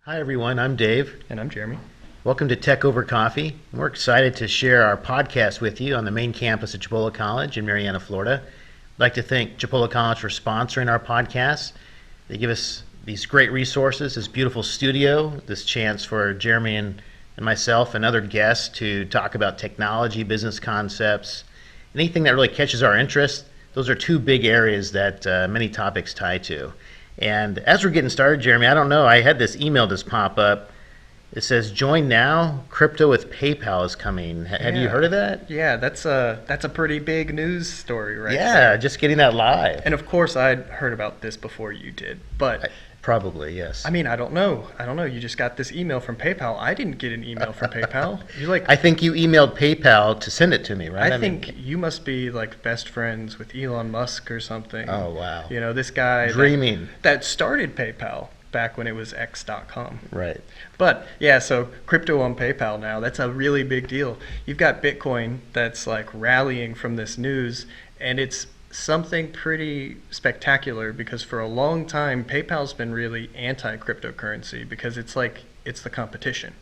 Hi everyone, I'm Dave. And I'm Jeremy. Welcome to Tech Over Coffee. We're excited to share our podcast with you on the main campus of Chipola College in Marianna, Florida. I'd like to thank Chipola College for sponsoring our podcast. They give us these great resources, this beautiful studio, this chance for Jeremy and myself and other guests to talk about technology, business concepts, anything that really catches our interest. Those are two big areas that many topics tie to. And as we're getting started, Jeremy, I don't know, I had this email just pop up. It says, "Join now. Crypto with PayPal is coming." Have you heard of that? Yeah, that's a pretty big news story, right? Yeah, just getting that live. And of course, I'd heard about this before you did, but Probably, yes. I mean, I don't know. You just got this email from PayPal. I didn't get an email from PayPal. I think you emailed PayPal to send it to me, right? I think you must be like best friends with Elon Musk or something. Oh, wow. You know, this guy Dreaming. that started PayPal back when it was X.com. Right. But yeah, so crypto on PayPal now, that's a really big deal. You've got Bitcoin that's like rallying from this news, and it's something pretty spectacular because for a long time PayPal's been really anti-cryptocurrency because it's the competition,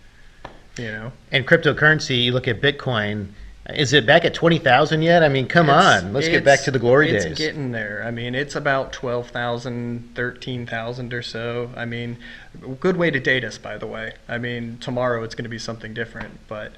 you know. And cryptocurrency, you look at Bitcoin, is it back at 20,000 yet? I mean, come on, let's get back to the glory days. It's getting there. I mean, it's about 12,000, 13,000 or so. I mean, good way to date us, by the way. I mean, tomorrow it's going to be something different, but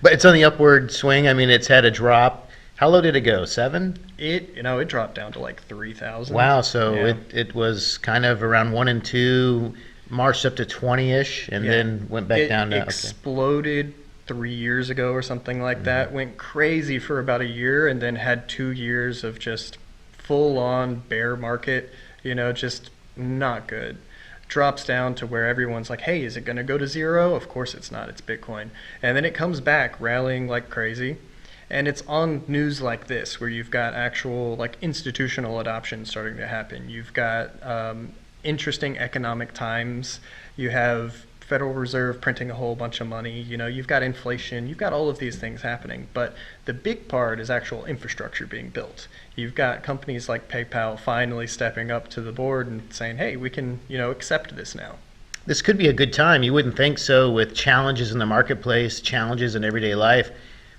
it's on the upward swing. I mean, it's had a drop. How low did it go? 7? It dropped down to like 3,000. Wow, so Yeah. it was kind of around 1 and 2, marched up to 20-ish, and then went back down to... It exploded 3 years ago or something like that, went crazy for about a year, and then had 2 years of just full-on bear market, just not good. Drops down to where everyone's like, hey, is it going to go to zero? Of course it's not, it's Bitcoin. And then it comes back rallying like crazy. And it's on news like this, where you've got actual like institutional adoption starting to happen. You've got interesting economic times. You have Federal Reserve printing a whole bunch of money. You've got inflation. You've got all of these things happening. But the big part is actual infrastructure being built. You've got companies like PayPal finally stepping up to the board and saying, hey, we can, accept this now. This could be a good time. You wouldn't think so with challenges in the marketplace, challenges in everyday life.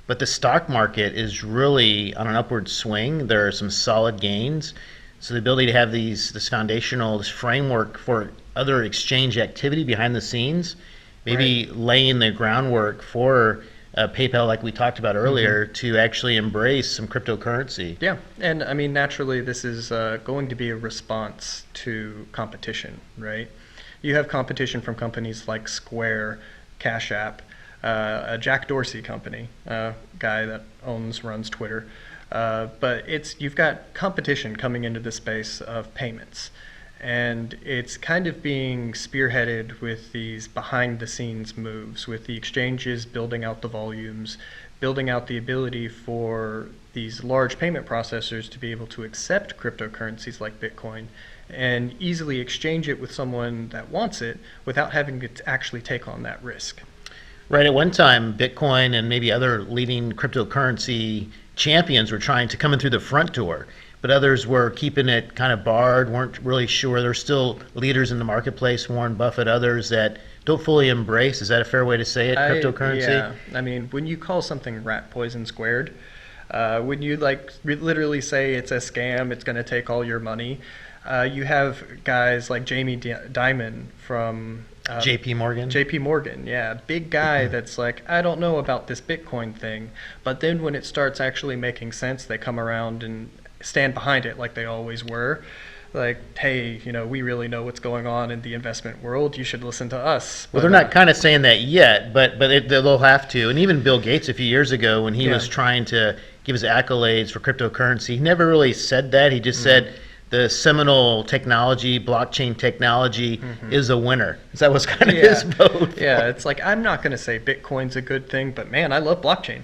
But the stock market is really on an upward swing. There are some solid gains. So the ability to have this foundational, this framework for other exchange activity behind the scenes, maybe laying the groundwork for PayPal, like we talked about earlier, to actually embrace some cryptocurrency. Yeah, and I mean, naturally, this is going to be a response to competition, right? You have competition from companies like Square, Cash App, a Jack Dorsey company, guy that runs Twitter. But you've got competition coming into the space of payments. And it's kind of being spearheaded with these behind-the-scenes moves, with the exchanges building out the volumes, building out the ability for these large payment processors to be able to accept cryptocurrencies like Bitcoin and easily exchange it with someone that wants it without having to actually take on that risk. Right. At one time, Bitcoin and maybe other leading cryptocurrency champions were trying to come in through the front door, but others were keeping it kind of barred, weren't really sure. There's still leaders in the marketplace, Warren Buffett, others that don't fully embrace, is that a fair way to say it, cryptocurrency? Yeah. I mean, when you call something rat poison squared, when you literally say it's a scam, it's going to take all your money, you have guys like Jamie Dimon from... JP Morgan? JP Morgan, yeah. Big guy that's like, I don't know about this Bitcoin thing. But then when it starts actually making sense, they come around and stand behind it like they always were. Like, hey, we really know what's going on in the investment world. You should listen to us. Well, they're not kind of saying that yet, but they'll have to. And even Bill Gates a few years ago when he was trying to give his accolades for cryptocurrency, he never really said that. He just said, the seminal technology, blockchain technology, is a winner. So that was kind of his vote. Yeah, it's like, I'm not going to say Bitcoin's a good thing, but man, I love blockchain.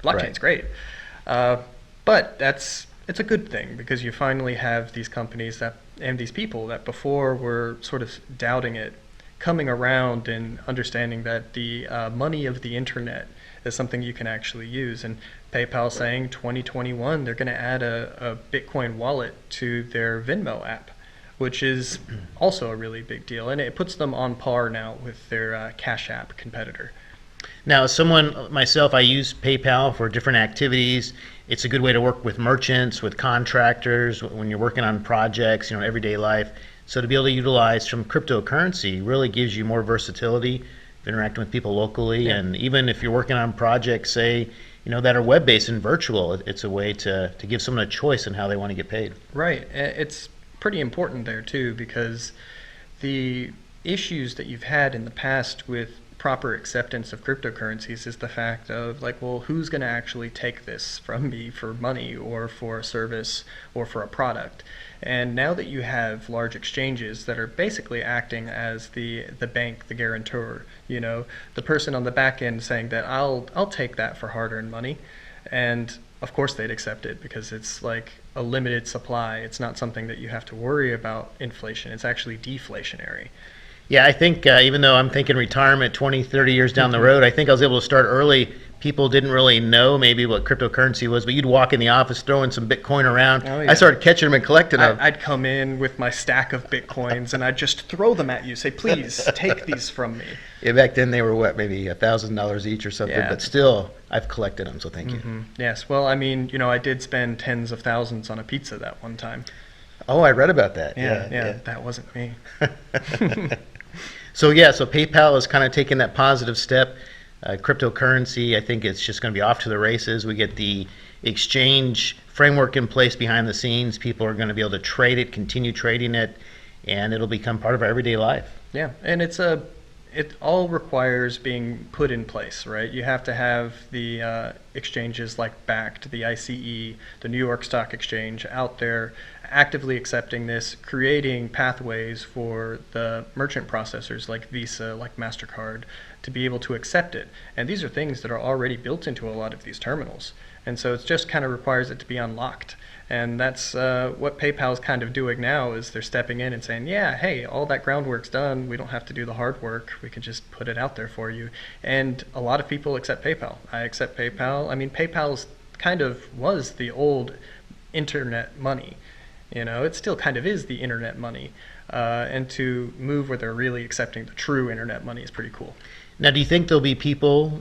Blockchain's great. But it's a good thing because you finally have these companies and these people that before were sort of doubting it, coming around and understanding that the money of the internet is something you can actually use. And PayPal saying 2021 they're going to add a Bitcoin wallet to their Venmo app, which is also a really big deal, and it puts them on par now with their Cash App competitor. Now, as someone myself, I use PayPal for different activities. It's a good way to work with merchants, with contractors, when you're working on projects, everyday life. So to be able to utilize some cryptocurrency really gives you more versatility of interacting with people locally. Yeah. And even if you're working on projects, say, that are web-based and virtual, it's a way to give someone a choice in how they want to get paid. Right. It's pretty important there, too, because the issues that you've had in the past with proper acceptance of cryptocurrencies is the fact of, like, well, who's going to actually take this from me for money or for a service or for a product? And now that you have large exchanges that are basically acting as the bank, the guarantor, the person on the back end saying that I'll take that for hard-earned money, and of course they'd accept it because it's like a limited supply. It's not something that you have to worry about inflation. It's actually deflationary. Yeah, I think even though I'm thinking retirement 20, 30 years down the road, I think I was able to start early. People didn't really know maybe what cryptocurrency was, but you'd walk in the office throwing some Bitcoin around. Oh, yeah. I started catching them and collecting them. I'd come in with my stack of Bitcoins and I'd just throw them at you, say, please take these from me. Yeah, back then they were what, maybe $1,000 each or something, Yeah. but still, I've collected them, so thank you. Yes, well, I mean, I did spend tens of thousands on a pizza that one time. Oh, I read about that. Yeah, that wasn't me. So PayPal is kind of taking that positive step. Cryptocurrency, I think it's just going to be off to the races. We get the exchange framework in place behind the scenes. People are going to be able to trade it, continue trading it, and it'll become part of our everyday life. Yeah, and it all requires being put in place, right? You have to have the exchanges like BACT, the ICE, the New York Stock Exchange out there actively accepting this, creating pathways for the merchant processors like Visa, like MasterCard, to be able to accept it. And these are things that are already built into a lot of these terminals. And so it just kind of requires it to be unlocked. And that's what PayPal's kind of doing now, is they're stepping in and saying, yeah, hey, all that groundwork's done. We don't have to do the hard work. We can just put it out there for you. And a lot of people accept PayPal. I accept PayPal. I mean, PayPal's kind of was the old internet money. It still kind of is the internet money. And to move where they're really accepting the true internet money is pretty cool. Now, do you think there'll be people,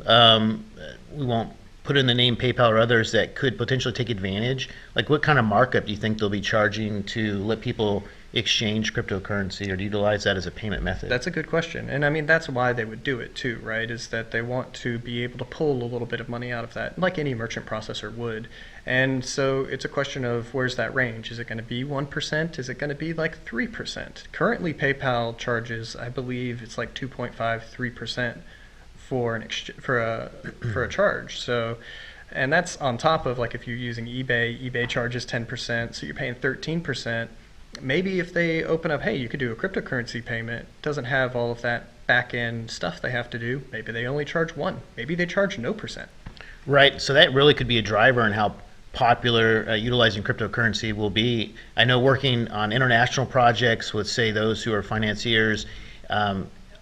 we won't put in the name PayPal or others, that could potentially take advantage? Like, what kind of markup do you think they'll be charging to let people exchange cryptocurrency or to utilize that as a payment method? That's a good question. And I mean, that's why they would do it too, right? Is that they want to be able to pull a little bit of money out of that, like any merchant processor would. And so it's a question of, where's that range? Is it going to be 1%? Is it going to be like 3%? Currently, PayPal charges, I believe it's like 2.5, 3% for a charge. So, and that's on top of, like, if you're using eBay charges 10%, so you're paying 13%. Maybe if they open up, hey, you could do a cryptocurrency payment, doesn't have all of that back end stuff they have to do, maybe they only charge 1%. Maybe they charge no percent. Right. So that really could be a driver in how popular utilizing cryptocurrency will be. I know working on international projects with, say, those who are financiers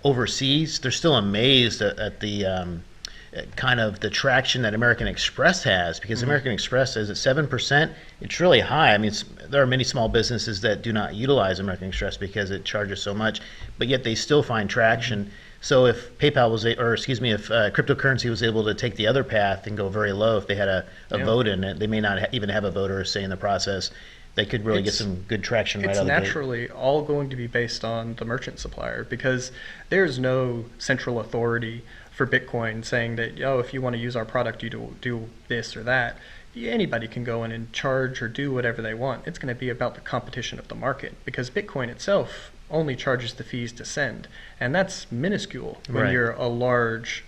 overseas, they're still amazed at the kind of the traction that American Express has, because American Express is at 7%. It's really high. I mean, there are many small businesses that do not utilize American Express because it charges so much, but yet they still find traction. So if PayPal was, if cryptocurrency was able to take the other path and go very low, if they had a vote in it, they may not even have a voter say in the process. They could really get some good traction right out of the gate. It's naturally all going to be based on the merchant supplier, because there's no central authority for Bitcoin saying that, if you want to use our product, you do this or that. Anybody can go in and charge or do whatever they want. It's going to be about the competition of the market, because Bitcoin itself only charges the fees to send, and that's minuscule when you're a large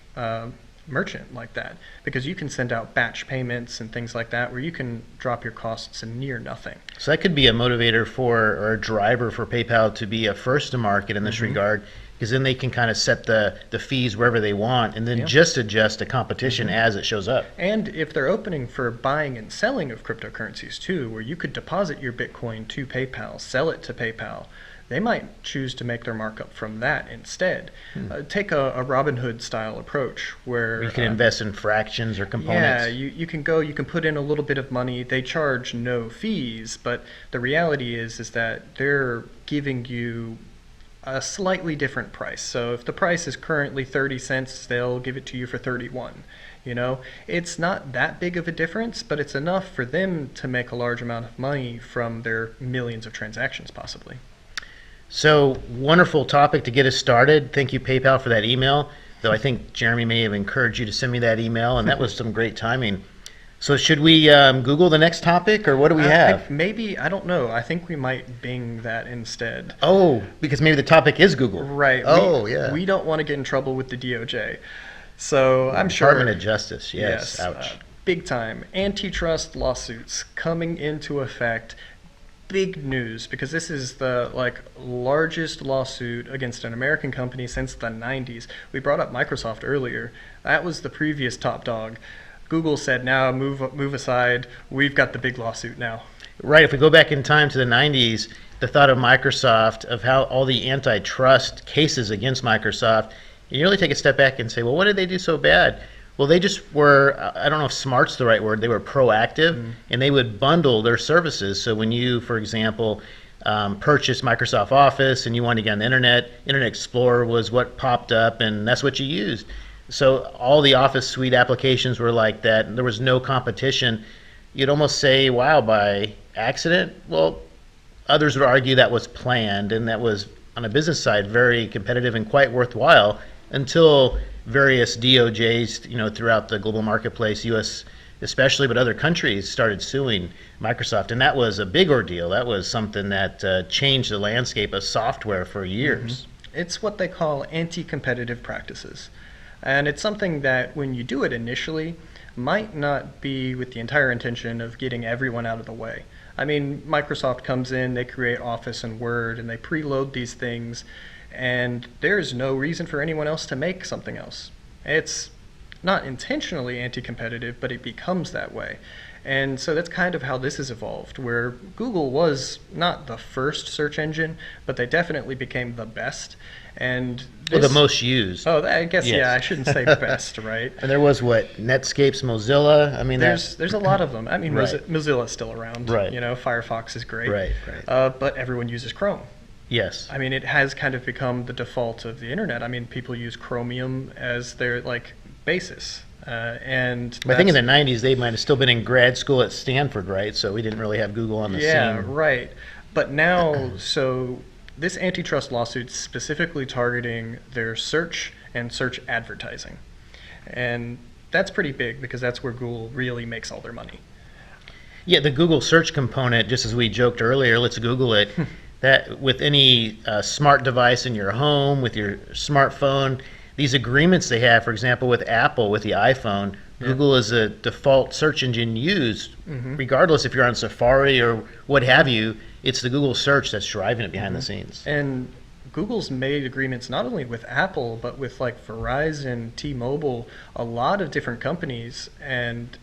merchant like that, because you can send out batch payments and things like that where you can drop your costs to near nothing. So that could be a motivator or a driver for PayPal to be a first to market in this regard, because then they can kind of set the fees wherever they want and then just adjust the competition as it shows up. And if they're opening for buying and selling of cryptocurrencies too, where you could deposit your Bitcoin to PayPal, sell it to PayPal, they might choose to make their markup from that instead. Take a Robinhood style approach where You can invest in fractions or yeah, components. you can go, you can put in a little bit of money. They charge no fees, but the reality is that they're giving you a slightly different price. So if the price is currently 30 cents, they'll give it to you for 31. You know, it's not that big of a difference, but it's enough for them to make a large amount of money from their millions of transactions possibly. So, wonderful topic to get us started. Thank you, PayPal, for that email. Though I think Jeremy may have encouraged you to send me that email, and that was some great timing. So, should we Google the next topic, or what do we I have? think maybe, I don't know. I think we might Bing that instead. Oh, because maybe the topic is Google. Right. Oh, we, yeah. We don't want to get in trouble with the DOJ. So I'm sure. Department of Justice. Yes. Ouch. Big time antitrust lawsuits coming into effect. Big news because this is the largest lawsuit against an American company since the 90s. We brought up Microsoft earlier. That was the previous top dog. Google said, "Now move aside. We've got the big lawsuit now." Right. If we go back in time to the 90s, the thought of Microsoft, of how all the antitrust cases against Microsoft, you really take a step back and say, well, what did they do so bad? Well, they just were, I don't know if smart's the right word, they were proactive, and they would bundle their services. So when you, for example, purchased Microsoft Office and you wanted to get on the Internet Explorer was what popped up, and that's what you used. So all the Office suite applications were like that, and there was no competition. You'd almost say, wow, by accident? Well, others would argue that was planned, and that was, on a business side, very competitive and quite worthwhile, until various DOJs, throughout the global marketplace, U.S. especially, but other countries started suing Microsoft, and that was a big ordeal. That was something that changed the landscape of software for years. It's what they call anti-competitive practices. And it's something that when you do it initially, might not be with the entire intention of getting everyone out of the way. I mean, Microsoft comes in, they create Office and Word, and they preload these things, and there's no reason for anyone else to make something else. It's not intentionally anti-competitive, but it becomes that way. And so that's kind of how this has evolved, where Google was not the first search engine, but they definitely became the best. And Well, the most used. Oh, I guess, Yes. yeah, I shouldn't say best, right? And there was what, Netscape's, Mozilla? I mean, There's a lot of them. I mean, Right. Mozilla's still around. Right. Firefox is great. Right. But everyone uses Chrome. Yes. I mean, it has kind of become the default of the internet. I mean, people use Chromium as their basis. And I think in the 90s they might have still been in grad school at Stanford, right? So we didn't really have Google on the yeah, scene. right. But now, so this antitrust lawsuit's specifically targeting their search and search advertising. And that's pretty big because that's where Google really makes all their money. Yeah, the Google search component, just as we joked earlier, let's Google it. That with any smart device in your home, with your smartphone, these agreements they have, for example, with Apple, with the iPhone, Google is a default search engine used, regardless if you're on Safari or what have you. It's the Google search that's driving it behind the scenes. And Google's made agreements not only with Apple, but with Verizon, T-Mobile, a lot of different companies, and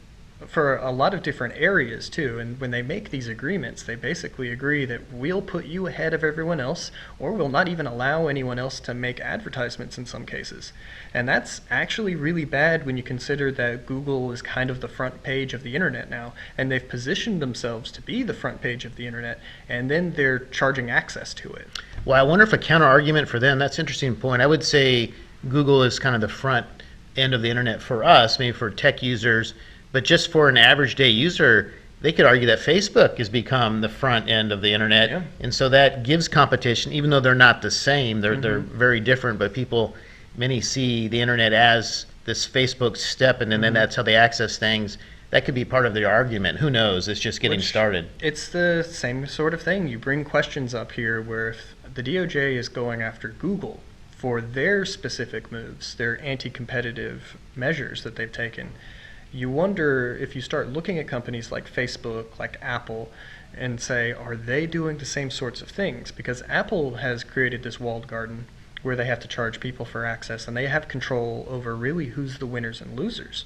for a lot of different areas too. And when they make these agreements, they basically agree that we'll put you ahead of everyone else, or we'll not even allow anyone else to make advertisements in some cases. And that's actually really bad when you consider that Google is kind of the front page of the internet now, and they've positioned themselves to be the front page of the internet, and then they're charging access to it. Well, I wonder if a counter argument for them, that's an interesting point. I would say Google is kind of the front end of the internet for us, maybe for tech users, but just for an average day user, they could argue that Facebook has become the front end of the internet. Yeah. And so that gives competition, even though they're not the same, they're very different, but many see the internet as this Facebook step, and then that's how they access things. That could be part of the argument. Who knows? It's just getting started. It's the same sort of thing. You bring questions up here where if the DOJ is going after Google for their specific moves, their anti-competitive measures that they've taken, you wonder if you start looking at companies like Facebook, like Apple, and say, are they doing the same sorts of things? Because Apple has created this walled garden where they have to charge people for access, and they have control over really who's the winners and losers.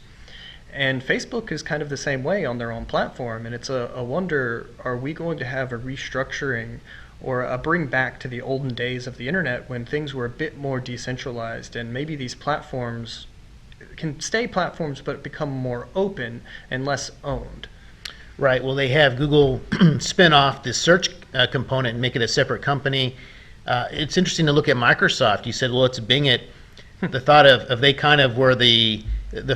And Facebook is kind of the same way on their own platform, and it's a wonder, are we going to have a restructuring or a bring back to the olden days of the internet when things were a bit more decentralized, and maybe these platforms can stay platforms but become more open and less owned. Right. Well, they have Google spin off the search component and make it a separate company. It's interesting to look at Microsoft. You said, well, let's Bing it. The thought of they kind of were the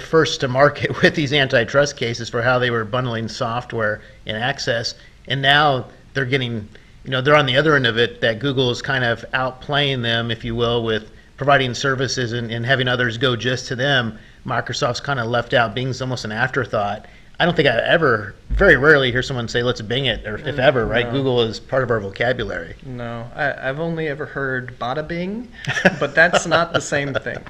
first to market with these antitrust cases for how they were bundling software and access, and now they're getting, they're on the other end of it, that Google is kind of outplaying them, if you will, with providing services and having others go just to them. Microsoft's kind of left out. Bing's almost an afterthought. I don't think very rarely hear someone say, let's Bing it, or if ever, right? No. Google is part of our vocabulary. No, I've only ever heard bada bing, but that's not the same thing.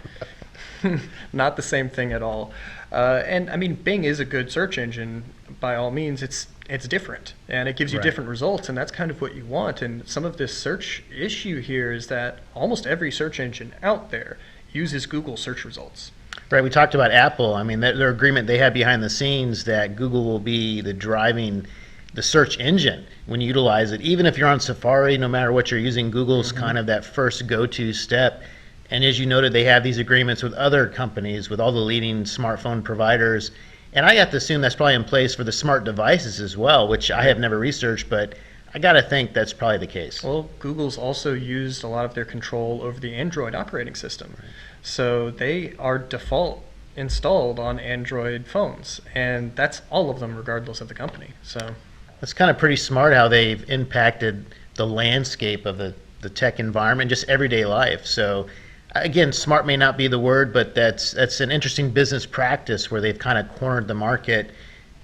Not the same thing at all. And I mean, Bing is a good search engine by all means. It's different, and it gives you Right. different results, and that's kind of what you want. And some of this search issue here is that almost every search engine out there uses Google search results. Right, we talked about Apple. I mean, their agreement they had behind the scenes that Google will be the search engine when you utilize it. Even if you're on Safari, no matter what you're using, Google's kind of that first go-to step. And as you noted, they have these agreements with other companies, with all the leading smartphone providers. And I have to assume that's probably in place for the smart devices as well, which I have never researched, but I got to think that's probably the case. Well, Google's also used a lot of their control over the Android operating system. So they are default installed on Android phones, and that's all of them regardless of the company. So It's kind of pretty smart how they've impacted the landscape of the tech environment, just everyday life. So again, smart may not be the word, but that's an interesting business practice where they've kind of cornered the market.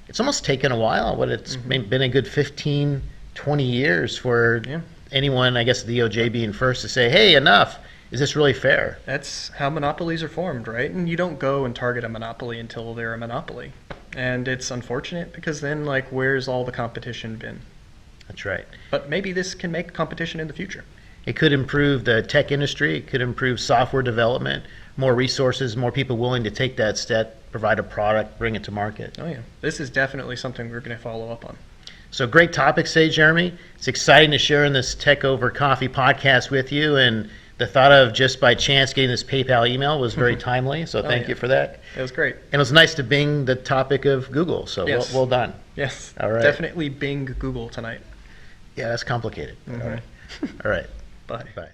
It's almost taken a while, but it's been a good 15, 20 years for anyone, I guess the DOJ being first, to say, hey, enough. Is this really fair? that's how monopolies are formed, right? And you don't go and target a monopoly until they're a monopoly. And it's unfortunate because then, like, where's all the competition been? That's right. But maybe this can make competition in the future. It could improve the tech industry. It could improve software development, more resources, more people willing to take that step, provide a product, bring it to market. Oh, yeah. This is definitely something we're going to follow up on. So great topic today, Jeremy. It's exciting to share in this Tech Over Coffee podcast with you. And the thought of just by chance getting this PayPal email was very timely. So thank you for that. It was great. And it was nice to Bing the topic of Google. So Yes. well done. Yes. All right. Definitely Bing Google tonight. Yeah, that's complicated. All right. All right. Bye. Bye.